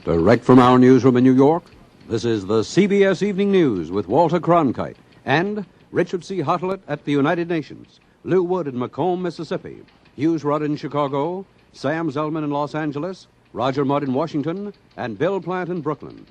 Direct from our newsroom in New York, this is the CBS Evening News with Walter Cronkite and Richard C. Hartlett at the United Nations, Lou Wood in Macomb, Mississippi, Hughes Rudd in Chicago, Sam Zellman in Los Angeles, Roger Mudd in Washington, and Bill Plant in Brooklyn.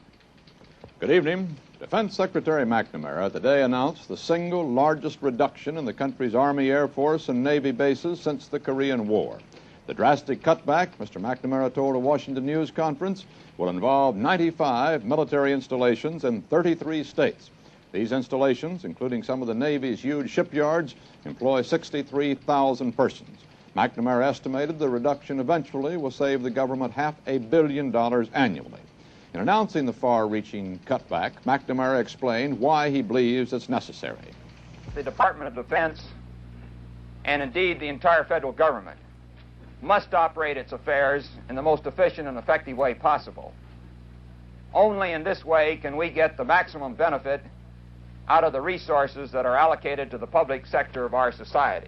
Good evening. Defense Secretary McNamara today announced the single largest reduction in the country's Army, Air Force, and Navy bases since the Korean War. The drastic cutback, Mr. McNamara told a Washington News conference, will involve 95 military installations in 33 states. These installations, including some of the Navy's huge shipyards, employ 63,000 persons. McNamara estimated the reduction eventually will save the government $500 million annually. In announcing the far-reaching cutback, McNamara explained why he believes it's necessary. The Department of Defense, and indeed the entire federal government, must operate its affairs in the most efficient and effective way possible. Only in this way can we get the maximum benefit out of the resources that are allocated to the public sector of our society.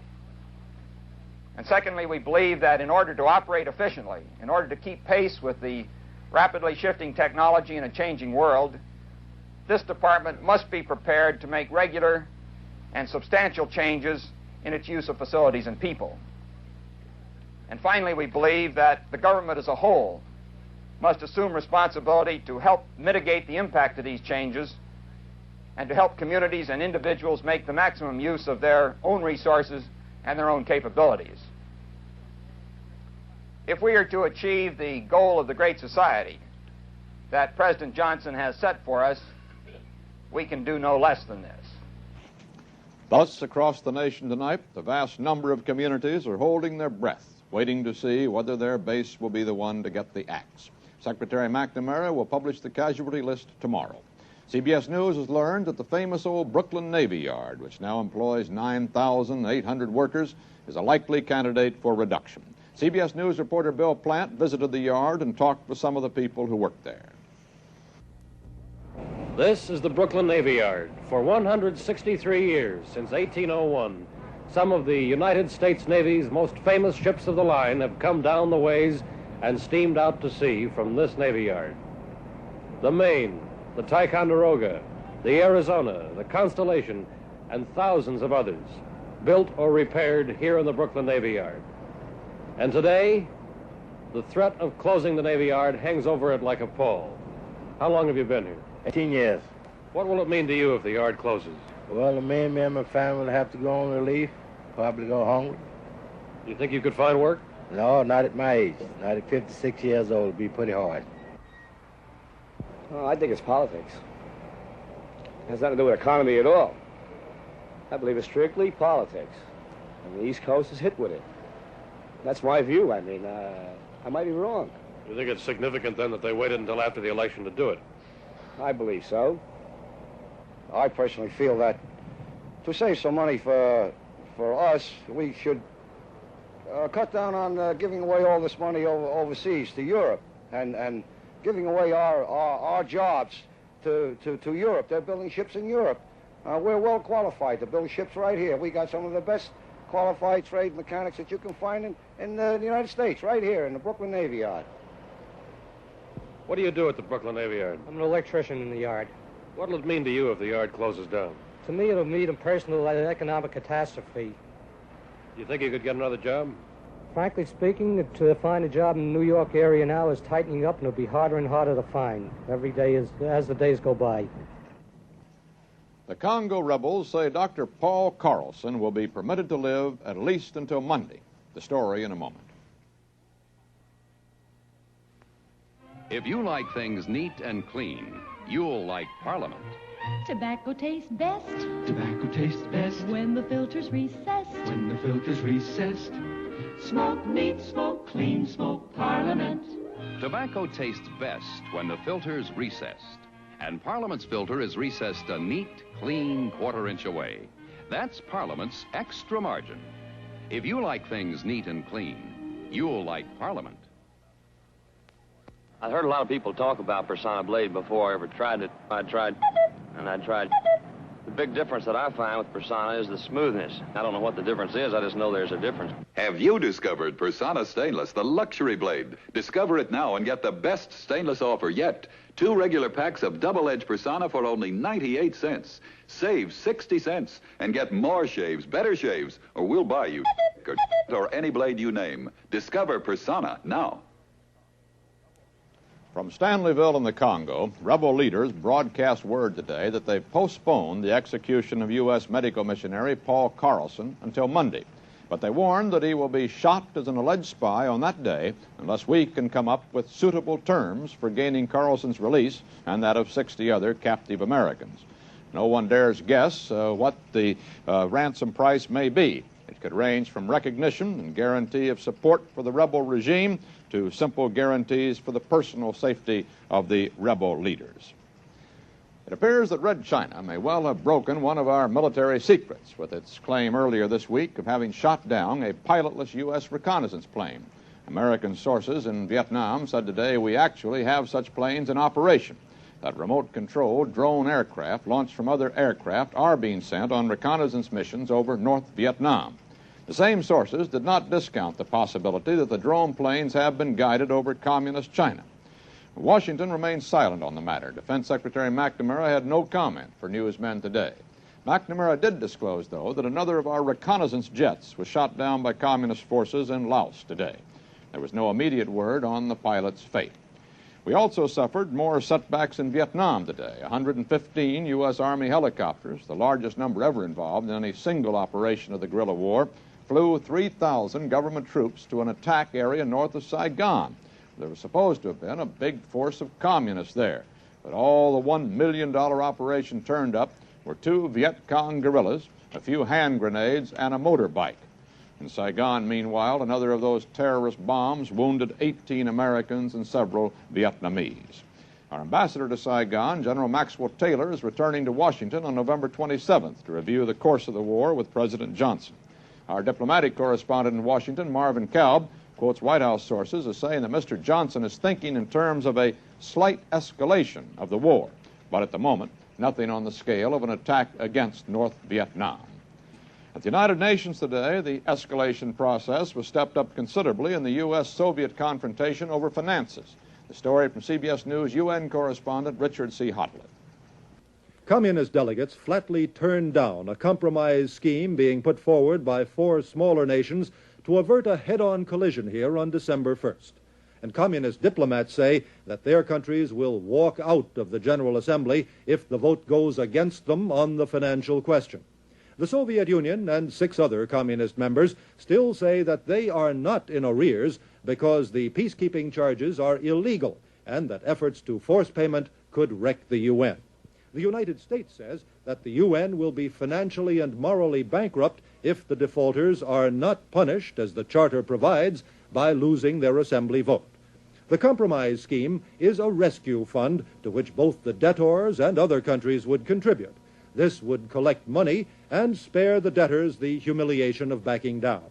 And secondly, we believe that in order to operate efficiently, in order to keep pace with the rapidly shifting technology in a changing world, this department must be prepared to make regular and substantial changes in its use of facilities and people. And finally, we believe that the government as a whole must assume responsibility to help mitigate the impact of these changes and to help communities and individuals make the maximum use of their own resources and their own capabilities. If we are to achieve the goal of the Great Society that President Johnson has set for us, we can do no less than this. Thus, across the nation tonight, the vast number of communities are holding their breath, waiting to see whether their base will be the one to get the axe. Secretary McNamara will publish the casualty list tomorrow. CBS News has learned that the famous old Brooklyn Navy Yard, which now employs 9,800 workers, is a likely candidate for reduction. CBS News reporter Bill Plant visited the yard and talked with some of the people who work there. This is the Brooklyn Navy Yard. For 163 years, since 1801, some of the United States Navy's most famous ships of the line have come down the ways and steamed out to sea from this Navy Yard. The Maine, the Ticonderoga, the Arizona, the Constellation, and thousands of others, built or repaired here in the Brooklyn Navy Yard. And today, the threat of closing the Navy Yard hangs over it like a pall. How long have you been here? 18 years. What will it mean to you if the yard closes? Well, me and my family will have to go on relief, probably go hungry. You think you could find work? No, not at my age. Not at 56 years old. It'd be pretty hard. Well, I think it's politics. It has nothing to do with economy at all. I believe it's strictly politics. And the East Coast is hit with it. That's my view. I mean, I might be wrong. You think it's significant, then, that they waited until after the election to do it? I believe so. I personally feel that to save some money for us, we should cut down on giving away all this money overseas to Europe and giving away our jobs to Europe. They're building ships in Europe. We're well qualified to build ships right here. We got some of the best qualified trade mechanics that you can find in the United States, right here in the Brooklyn Navy Yard. What do you do at the Brooklyn Navy Yard? I'm an electrician in the yard. What will it mean to you if the yard closes down? To me, it'll mean a personal economic catastrophe. You think you could get another job? Frankly speaking, to find a job in the New York area now is tightening up, and it'll be harder and harder to find every day as the days go by. The Congo rebels say Dr. Paul Carlson will be permitted to live at least until Monday. The story in a moment. If you like things neat and clean, you'll like Parliament. Tobacco tastes best. Tobacco tastes best When the filter's recessed. when the filter's recessed. Smoke neat, smoke clean, smoke Parliament. Tobacco tastes best when the filter's recessed. And Parliament's filter is recessed a neat, clean quarter-inch away. That's Parliament's extra margin. If you like things neat and clean, you'll like Parliament. I've heard a lot of people talk about Persona Blade before I ever tried it. I tried, and I tried, The big difference that I find with Persona is the smoothness. I don't know what the difference is. I just know there's a difference. Have you discovered Persona Stainless, the luxury blade? Discover it now and get the best stainless offer yet. 2 regular packs of double-edged Persona for only 98 cents. Save 60 cents and get more shaves, better shaves, or we'll buy you or any blade you name. Discover Persona now. From Stanleyville in the Congo, rebel leaders broadcast word today that they've postponed the execution of U.S. medical missionary Paul Carlson until Monday. But they warned that he will be shot as an alleged spy on that day unless we can come up with suitable terms for gaining Carlson's release and that of 60 other captive Americans. No one dares guess what the ransom price may be. It could range from recognition and guarantee of support for the rebel regime to simple guarantees for the personal safety of the rebel leaders. It appears that Red China may well have broken one of our military secrets with its claim earlier this week of having shot down a pilotless U.S. reconnaissance plane. American sources in Vietnam said today we actually have such planes in operation. That remote-controlled drone aircraft launched from other aircraft are being sent on reconnaissance missions over North Vietnam. The same sources did not discount the possibility that the drone planes have been guided over communist China. Washington remains silent on the matter. Defense Secretary McNamara had no comment for newsmen today. McNamara did disclose, though, that another of our reconnaissance jets was shot down by communist forces in Laos today. There was no immediate word on the pilot's fate. We also suffered more setbacks in Vietnam today. 115 U.S. Army helicopters, the largest number ever involved in any single operation of the guerrilla war, flew 3,000 government troops to an attack area north of Saigon. There was supposed to have been a big force of communists there, but all the $1 million operation turned up were 2 Viet Cong guerrillas, a few hand grenades, and a motorbike. In Saigon, meanwhile, another of those terrorist bombs wounded 18 Americans and several Vietnamese. Our ambassador to Saigon, General Maxwell Taylor, is returning to Washington on November 27th to review the course of the war with President Johnson. Our diplomatic correspondent in Washington, Marvin Kalb, quotes White House sources as saying that Mr. Johnson is thinking in terms of a slight escalation of the war, but at the moment, nothing on the scale of an attack against North Vietnam. At the United Nations today, the escalation process was stepped up considerably in the U.S.-Soviet confrontation over finances. The story from CBS News UN correspondent Richard C. Hotlett. Communist delegates flatly turned down a compromise scheme being put forward by 4 smaller nations to avert a head-on collision here on December 1st. And communist diplomats say that their countries will walk out of the General Assembly if the vote goes against them on the financial question. The Soviet Union and 6 other communist members still say that they are not in arrears because the peacekeeping charges are illegal and that efforts to force payment could wreck the UN. The United States says that the UN will be financially and morally bankrupt if the defaulters are not punished, as the Charter provides, by losing their assembly vote. The compromise scheme is a rescue fund to which both the debtors and other countries would contribute. This would collect money and spare the debtors the humiliation of backing down.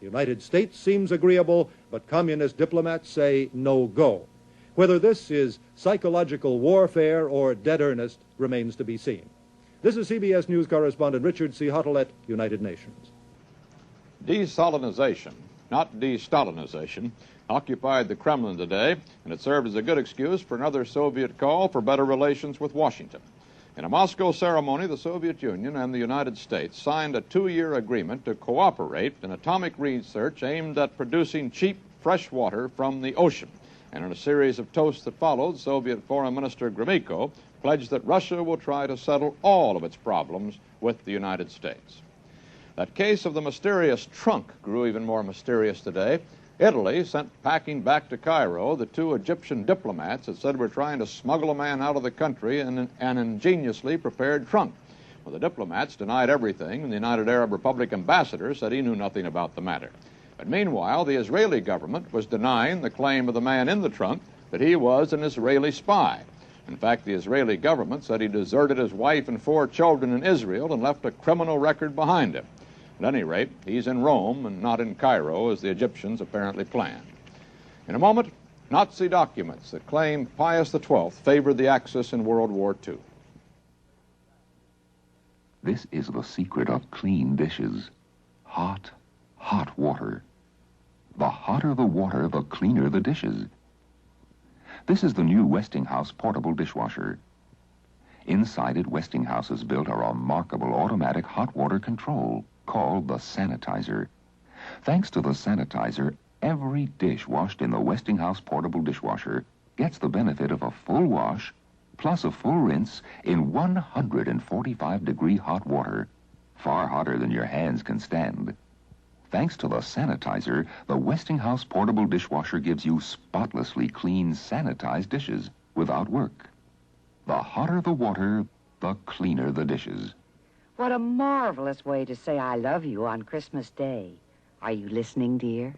The United States seems agreeable, but communist diplomats say no go. Whether this is psychological warfare or dead earnest remains to be seen. This is CBS News correspondent Richard C. Hotlett, United Nations. Desalinization, not de-Stalinization, occupied the Kremlin today, and it served as a good excuse for another Soviet call for better relations with Washington. In a Moscow ceremony, the Soviet Union and the United States signed a 2-year agreement to cooperate in atomic research aimed at producing cheap fresh water from the ocean. And in a series of toasts that followed, Soviet Foreign Minister Gromyko pledged that Russia will try to settle all of its problems with the United States. That case of the mysterious trunk grew even more mysterious today. Italy sent packing back to Cairo the 2 Egyptian diplomats that said were trying to smuggle a man out of the country in an ingeniously prepared trunk. Well, the diplomats denied everything, and the United Arab Republic ambassador said he knew nothing about the matter. But meanwhile, the Israeli government was denying the claim of the man in the trunk that he was an Israeli spy. In fact, the Israeli government said he deserted his wife and 4 children in Israel and left a criminal record behind him. At any rate, he's in Rome and not in Cairo, as the Egyptians apparently planned. In a moment, Nazi documents that claim Pius XII favored the Axis in World War II. This is the secret of clean dishes. Hot, hot water. The hotter the water, the cleaner the dishes. This is the new Westinghouse portable dishwasher. Inside it, Westinghouse has built a remarkable automatic hot water control called the sanitizer. Thanks to the sanitizer, every dish washed in the Westinghouse portable dishwasher gets the benefit of a full wash plus a full rinse in 145-degree hot water, far hotter than your hands can stand. Thanks to the sanitizer, the Westinghouse portable dishwasher gives you spotlessly clean, sanitized dishes without work. The hotter the water, the cleaner the dishes. What a marvelous way to say I love you on Christmas Day. Are you listening, dear?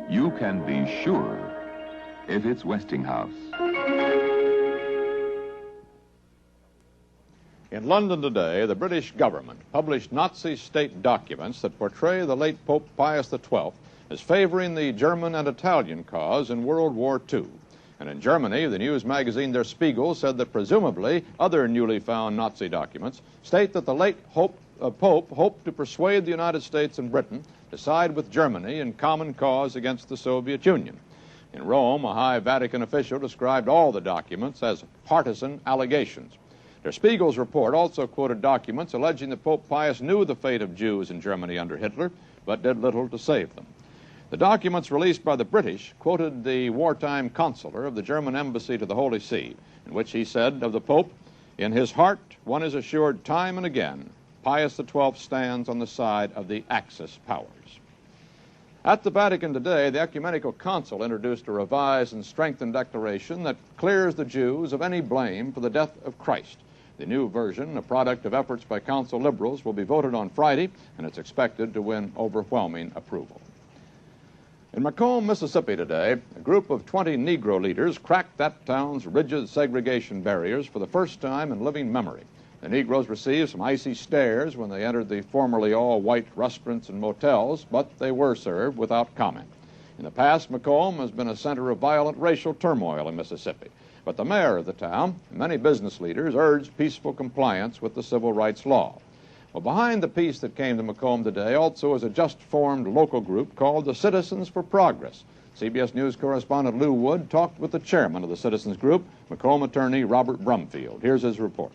You can be sure if it's Westinghouse. In London today, the British government published Nazi state documents that portray the late Pope Pius XII as favoring the German and Italian cause in World War II. And in Germany, the news magazine Der Spiegel said that presumably other newly found Nazi documents state that the late Pope hoped to persuade the United States and Britain to side with Germany in common cause against the Soviet Union. In Rome, a high Vatican official described all the documents as partisan allegations. Der Spiegel's report also quoted documents alleging that Pope Pius knew the fate of Jews in Germany under Hitler, but did little to save them. The documents released by the British quoted the wartime consular of the German embassy to the Holy See, in which he said of the Pope, "In his heart one is assured time and again, Pius XII stands on the side of the Axis powers." At the Vatican today, the ecumenical council introduced a revised and strengthened declaration that clears the Jews of any blame for the death of Christ. The new version, a product of efforts by council liberals, will be voted on Friday, and it's expected to win overwhelming approval. In Macomb, Mississippi today, a group of 20 Negro leaders cracked that town's rigid segregation barriers for the first time in living memory. The Negroes received some icy stares when they entered the formerly all-white restaurants and motels, but they were served without comment. In the past, Macomb has been a center of violent racial turmoil in Mississippi, but the mayor of the town and many business leaders urged peaceful compliance with the civil rights law. Well, behind the peace that came to Macomb today also is a just-formed local group called the Citizens for Progress. CBS News correspondent Lew Wood talked with the chairman of the Citizens Group, Macomb attorney Robert Brumfield. Here's his report.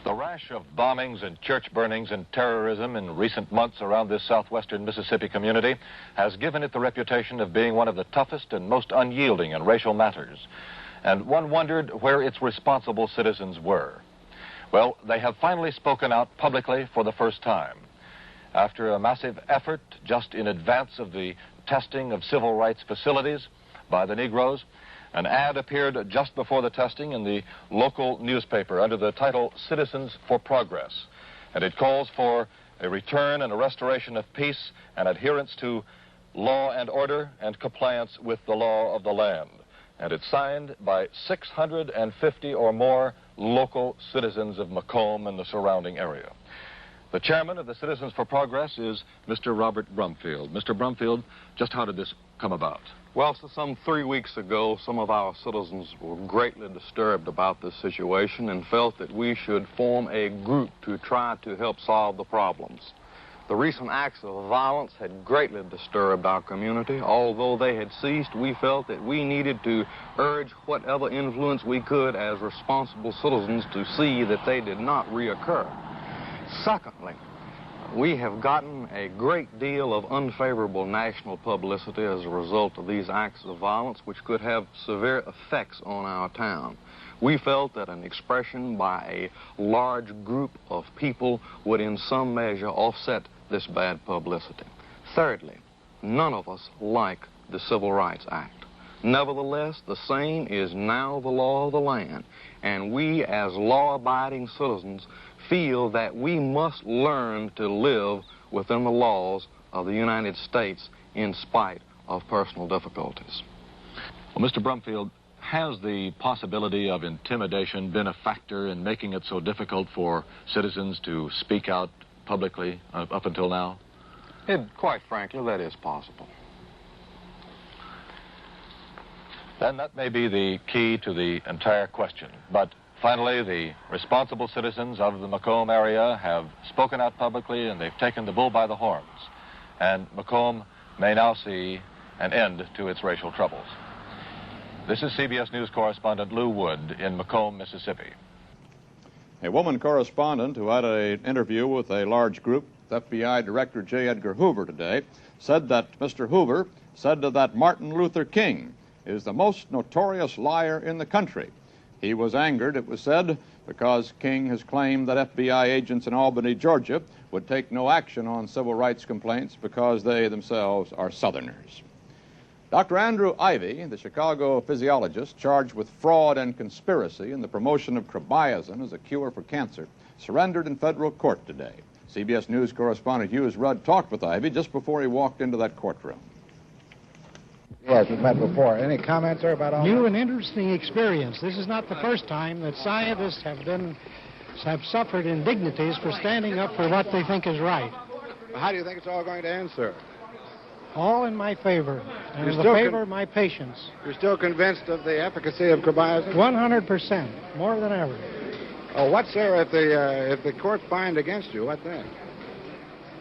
The rash of bombings and church burnings and terrorism in recent months around this southwestern Mississippi community has given it the reputation of being one of the toughest and most unyielding in racial matters. And one wondered where its responsible citizens were. Well, they have finally spoken out publicly for the first time. After a massive effort just in advance of the testing of civil rights facilities by the Negroes, an ad appeared just before the testing in the local newspaper under the title Citizens for Progress, and it calls for a return and a restoration of peace and adherence to law and order and compliance with the law of the land. And it's signed by 650 or more local citizens of Macomb and the surrounding area. The chairman of the Citizens for Progress is Mr. Robert Brumfield. Mr. Brumfield, just how did this come about? Well, some 3 weeks ago, some of our citizens were greatly disturbed about this situation and felt that we should form a group to try to help solve the problems. The recent acts of violence had greatly disturbed our community. Although they had ceased, we felt that we needed to urge whatever influence we could as responsible citizens to see that they did not reoccur. Secondly, we have gotten a great deal of unfavorable national publicity as a result of these acts of violence, which could have severe effects on our town. We felt that an expression by a large group of people would in some measure offset this bad publicity. Thirdly, none of us like the Civil Rights Act. Nevertheless, the same is now the law of the land, and we as law-abiding citizens feel that we must learn to live within the laws of the United States in spite of personal difficulties. Well, Mr. Brumfield, has the possibility of intimidation been a factor in making it so difficult for citizens to speak out publicly up until now? Quite frankly, that is possible. Then that may be the key to the entire question. But Finally, the responsible citizens of the Macomb area have spoken out publicly, and they've taken the bull by the horns. And Macomb may now see an end to its racial troubles. This is CBS News correspondent Lou Wood in Macomb, Mississippi. A woman correspondent who had an interview with a large group, FBI Director J. Edgar Hoover today, said that Mr. Hoover said that Martin Luther King is the most notorious liar in the country. He was angered, it was said, because King has claimed that FBI agents in Albany, Georgia, would take no action on civil rights complaints because they themselves are Southerners. Dr. Andrew Ivy, the Chicago physiologist charged with fraud and conspiracy in the promotion of cribiazin as a cure for cancer, surrendered in federal court today. CBS News correspondent Hughes Rudd talked with Ivy just before he walked into that courtroom. Yes, we've met before. Any comments, sir, about all New that? and interesting experience. This is not the first time that scientists have suffered indignities for standing up for what they think is right. How do you think it's all going to end, sir? All in my favor, and You're in the still favor of my patients. You're still convinced of the efficacy of cribiazin? 100%, more than ever. Oh, what, sir, if the court find against you? What then?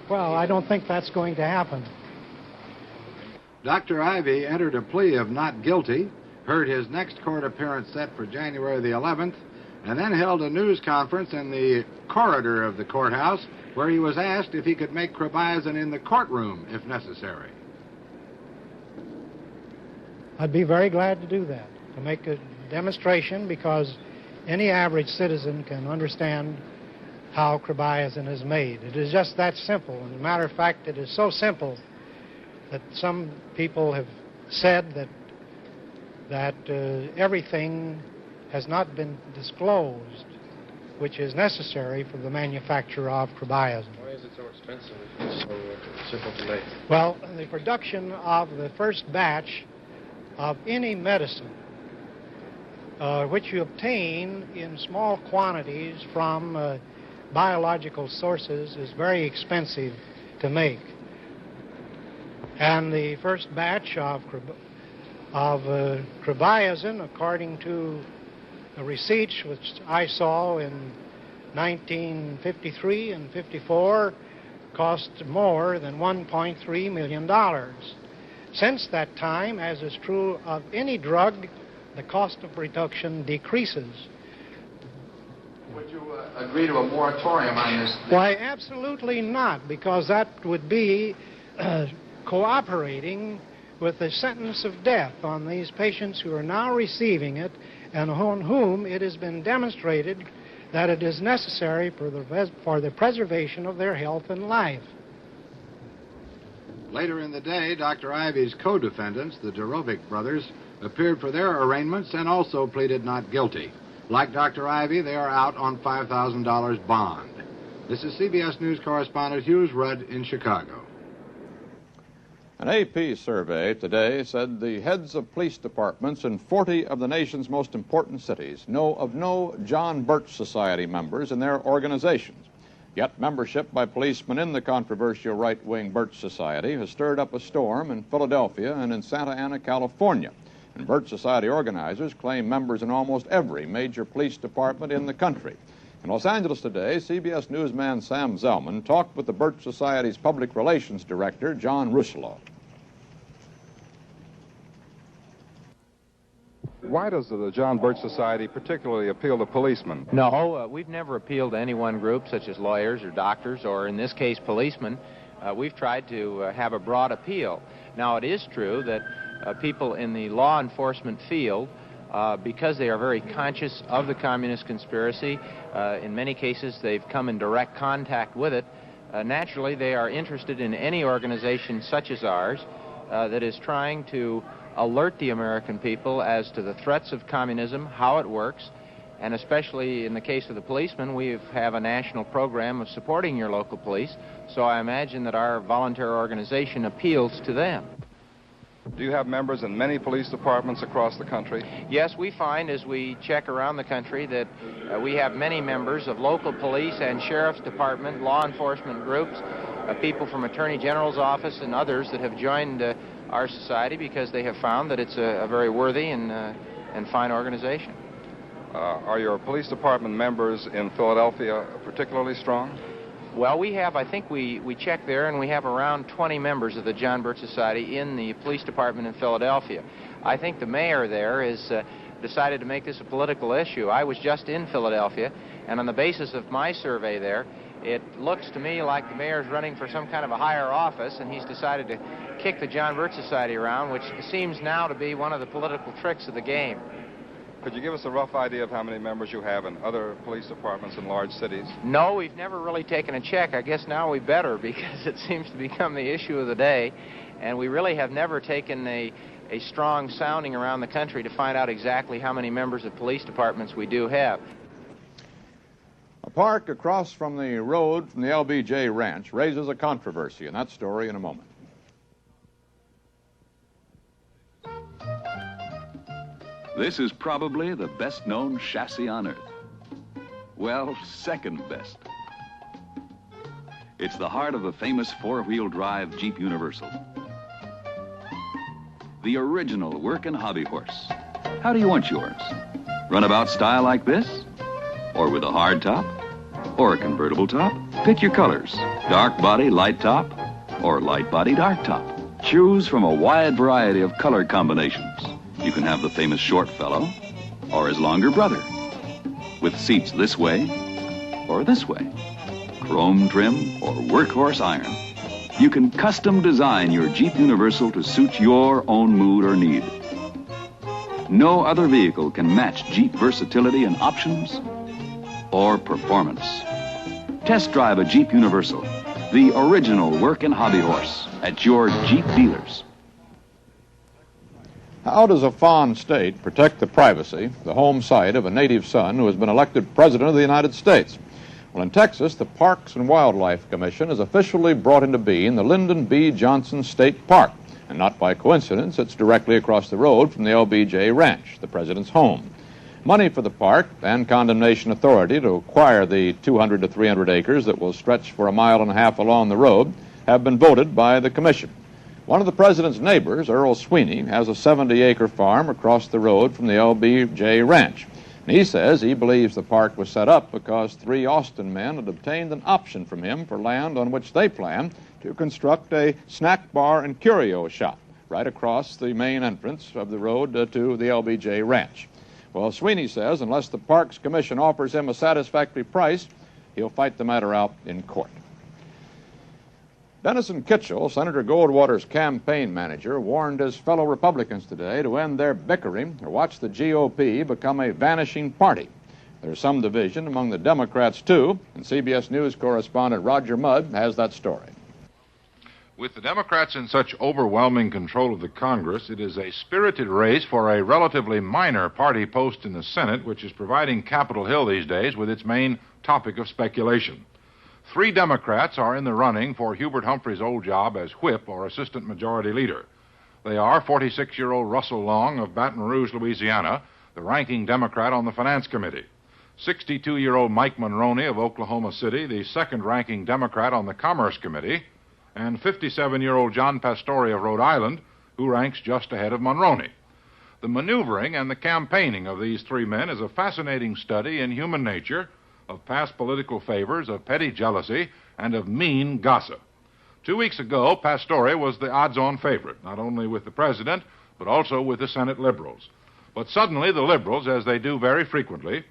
Well, I don't think that's going to happen. Dr. Ivy entered a plea of not guilty, heard his next court appearance set for January the 11th, and then held a news conference in the corridor of the courthouse where he was asked if he could make cribiazin in the courtroom if necessary. I'd be very glad to do that, to make a demonstration, because any average citizen can understand how cribiazin is made. It is just that simple. As a matter of fact, it is so simple that some people have said that everything has not been disclosed which is necessary for the manufacture of cribiazin. Why is it so expensive if it's so simple to make? Well, the production of the first batch of any medicine which you obtain in small quantities from biological sources is very expensive to make. And the first batch of cribiazin, according to the receipts which I saw in 1953 and 54, cost more than $1.3 million. Since that time, as is true of any drug, the cost of production decreases. Would you agree to a moratorium on this? Why, absolutely not, because that would be cooperating with the sentence of death on these patients who are now receiving it and on whom it has been demonstrated that it is necessary for the preservation of their health and life. Later in the day, Dr. Ivy's co-defendants, the Dorovic brothers, appeared for their arraignments and also pleaded not guilty. Like Dr. Ivy, they are out on $5,000 bond. This is CBS News correspondent Hughes Rudd in Chicago. An AP survey today said the heads of police departments in 40 of the nation's most important cities know of no John Birch Society members in their organizations. Yet membership by policemen in the controversial right-wing Birch Society has stirred up a storm in Philadelphia and in Santa Ana, California. And Birch Society organizers claim members in almost every major police department in the country. In Los Angeles today, CBS newsman Sam Zellman talked with the Birch Society's public relations director, John Russello. Why does the John Birch Society particularly appeal to policemen? No, we've never appealed to any one group, such as lawyers or doctors, or in this case, policemen. We've tried to have a broad appeal. Now, it is true that people in the law enforcement field, because they are very conscious of the communist conspiracy, in many cases they've come in direct contact with it. Naturally, they are interested in any organization such as ours that is trying to alert the American people as to the threats of communism, how it works, and especially in the case of the policemen, we have a national program of supporting your local police, so I imagine that our voluntary organization appeals to them. Do you have members in many police departments across the country? Yes, we find as we check around the country that we have many members of local police and sheriff's department, law enforcement groups, people from Attorney General's office and others that have joined our society because they have found that it's a very worthy and fine organization. Are your police department members in Philadelphia particularly strong? Well, I think we checked there, and we have around 20 members of the John Birch Society in the police department in Philadelphia. I think the mayor there has decided to make this a political issue. I was just in Philadelphia, and on the basis of my survey there, it looks to me like the mayor's running for some kind of a higher office, and he's decided to kick the John Birch Society around, which seems now to be one of the political tricks of the game. Could you give us a rough idea of how many members you have in other police departments in large cities? No, we've never really taken a check. I guess now we better, because it seems to become the issue of the day, and we really have never taken a strong sounding around the country to find out exactly how many members of police departments we do have. A park across from the road from the LBJ Ranch raises a controversy, and that story in a moment. This is probably the best-known chassis on Earth. Well, second best. It's the heart of the famous four-wheel drive Jeep Universal. The original work and hobby horse. How do you want yours? Runabout style like this? Or with a hard top? Or a convertible top? Pick your colors. Dark body, light top, or light body, dark top. Choose from a wide variety of color combinations. You can have the famous short fellow, or his longer brother, with seats this way or this way, chrome trim or workhorse iron. You can custom design your Jeep Universal to suit your own mood or need. No other vehicle can match Jeep versatility in options or performance. Test drive a Jeep Universal, the original work and hobby horse, at your Jeep dealers. How does a fond state protect the privacy, the home site of a native son who has been elected President of the United States? Well, in Texas, the Parks and Wildlife Commission has officially brought into being the Lyndon B. Johnson State Park. And not by coincidence, it's directly across the road from the LBJ Ranch, the president's home. Money for the park and condemnation authority to acquire the 200 to 300 acres that will stretch for 1.5 miles along the road have been voted by the commission. One of the president's neighbors, Earl Sweeney, has a 70-acre farm across the road from the LBJ Ranch. And he says he believes the park was set up because 3 Austin men had obtained an option from him for land on which they plan to construct a snack bar and curio shop right across the main entrance of the road to the LBJ Ranch. Well, Sweeney says unless the Parks Commission offers him a satisfactory price, he'll fight the matter out in court. Denison Kitchell, Senator Goldwater's campaign manager, warned his fellow Republicans today to end their bickering or watch the GOP become a vanishing party. There's some division among the Democrats, too, and CBS News correspondent Roger Mudd has that story. With the Democrats in such overwhelming control of the Congress, it is a spirited race for a relatively minor party post in the Senate, which is providing Capitol Hill these days with its main topic of speculation. 3 Democrats are in the running for Hubert Humphrey's old job as whip or assistant majority leader. They are 46-year-old Russell Long of Baton Rouge, Louisiana, the ranking Democrat on the Finance Committee. 62-year-old Mike Monroney of Oklahoma City, the second-ranking Democrat on the Commerce Committee, and 57-year-old John Pastore of Rhode Island, who ranks just ahead of Monroney. The maneuvering and the campaigning of these 3 men is a fascinating study in human nature, of past political favors, of petty jealousy, and of mean gossip. 2 weeks ago, Pastore was the odds-on favorite, not only with the president, but also with the Senate liberals. But suddenly the liberals, as they do very frequently,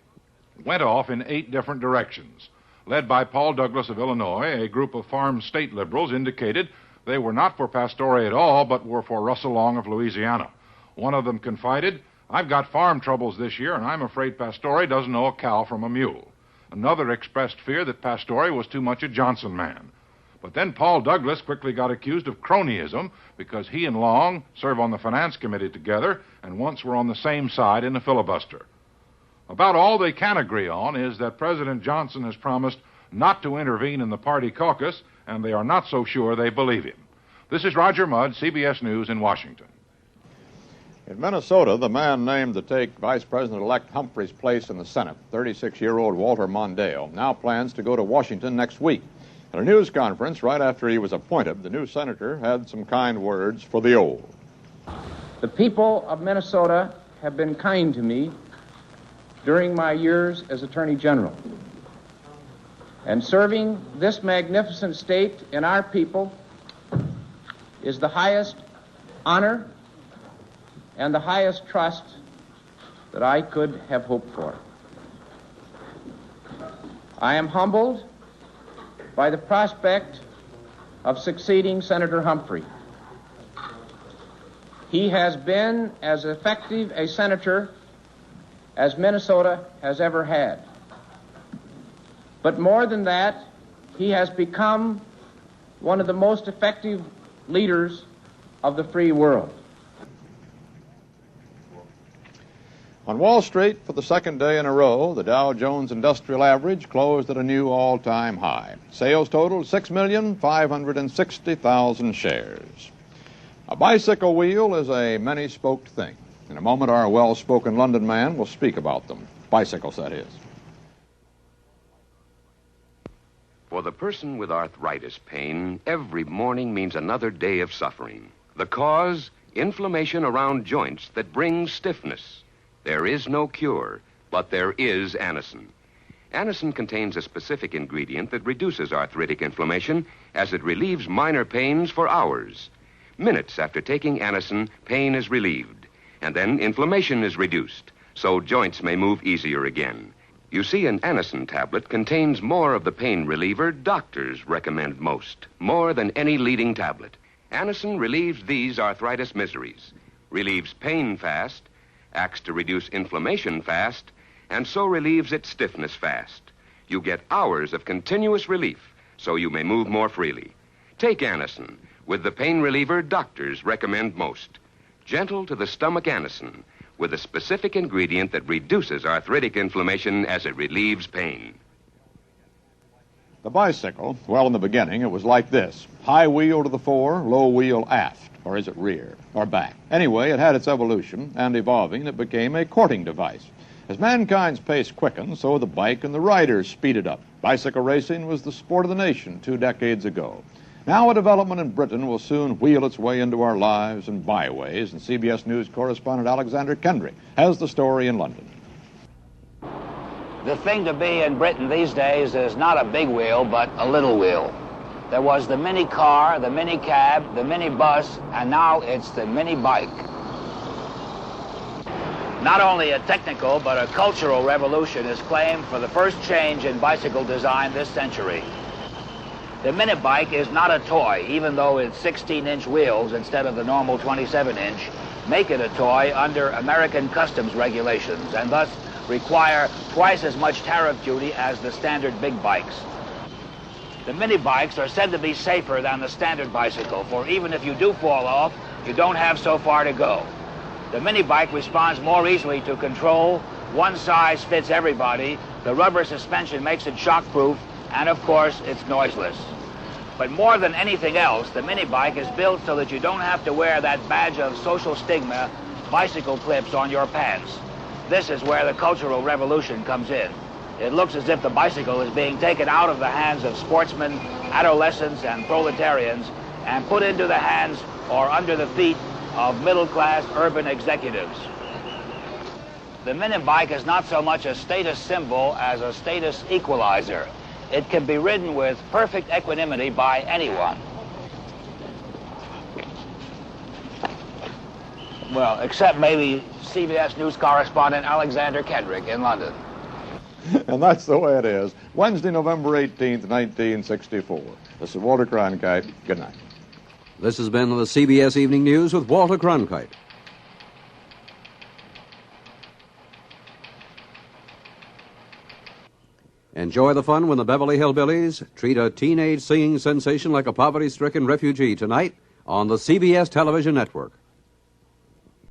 went off in 8 different directions. Led by Paul Douglas of Illinois, a group of farm state liberals indicated they were not for Pastore at all, but were for Russell Long of Louisiana. One of them confided, "I've got farm troubles this year, and I'm afraid Pastore doesn't know a cow from a mule." Another expressed fear that Pastore was too much a Johnson man. But then Paul Douglas quickly got accused of cronyism because he and Long serve on the Finance Committee together and once were on the same side in the filibuster. About all they can agree on is that President Johnson has promised not to intervene in the party caucus, and they are not so sure they believe him. This is Roger Mudd, CBS News in Washington. In Minnesota, the man named to take Vice President-elect Humphrey's place in the Senate, 36-year-old Walter Mondale, now plans to go to Washington next week. At a news conference right after he was appointed, the new senator had some kind words for the old. The people of Minnesota have been kind to me during my years as Attorney General. And serving this magnificent state and our people is the highest honor and the highest trust that I could have hoped for. I am humbled by the prospect of succeeding Senator Humphrey. He has been as effective a senator as Minnesota has ever had. But more than that, he has become one of the most effective leaders of the free world. On Wall Street, for the second day in a row, the Dow Jones Industrial Average closed at a new all-time high. Sales totaled 6,560,000 shares. A bicycle wheel is a many-spoked thing. In a moment, our well-spoken London man will speak about them. Bicycles, that is. For the person with arthritis pain, every morning means another day of suffering. The cause? Inflammation around joints that brings stiffness. There is no cure, but there is Anacin. Anacin contains a specific ingredient that reduces arthritic inflammation as it relieves minor pains for hours. Minutes after taking Anacin, pain is relieved, and then inflammation is reduced, so joints may move easier again. You see, an Anacin tablet contains more of the pain reliever doctors recommend most, more than any leading tablet. Anacin relieves these arthritis miseries, relieves pain fast, acts to reduce inflammation fast, and so relieves its stiffness fast. You get hours of continuous relief, so you may move more freely. Take Anacin, with the pain reliever doctors recommend most. Gentle to the stomach Anacin, with a specific ingredient that reduces arthritic inflammation as it relieves pain. The bicycle, well, in the beginning, it was like this. High wheel to the fore, low wheel aft. Or is it rear? Or back? Anyway, it had its evolution, and evolving, it became a courting device. As mankind's pace quickened, so the bike and the riders speeded up. Bicycle racing was the sport of the nation 2 decades ago. Now a development in Britain will soon wheel its way into our lives and byways, and CBS News correspondent Alexander Kendrick has the story in London. The thing to be in Britain these days is not a big wheel, but a little wheel. There was the mini car, the mini cab, the mini bus, and now it's the mini bike. Not only a technical, but a cultural revolution is claimed for the first change in bicycle design this century. The mini bike is not a toy, even though its 16-inch wheels instead of the normal 27-inch make it a toy under American customs regulations and thus require twice as much tariff duty as the standard big bikes. The mini bikes are said to be safer than the standard bicycle, for even if you do fall off, you don't have so far to go. The mini bike responds more easily to control. One size fits everybody. The rubber suspension makes it shockproof, and of course, it's noiseless. But more than anything else, the mini bike is built so that you don't have to wear that badge of social stigma, bicycle clips on your pants. This is where the cultural revolution comes in. It looks as if the bicycle is being taken out of the hands of sportsmen, adolescents, and proletarians and put into the hands or under the feet of middle-class urban executives. The mini bike is not so much a status symbol as a status equalizer. It can be ridden with perfect equanimity by anyone. Well, except maybe CBS News correspondent Alexander Kendrick in London. And that's the way it is. Wednesday, November 18th, 1964. This is Walter Cronkite. Good night. This has been the CBS Evening News with Walter Cronkite. Enjoy the fun when the Beverly Hillbillies treat a teenage singing sensation like a poverty-stricken refugee tonight on the CBS Television Network.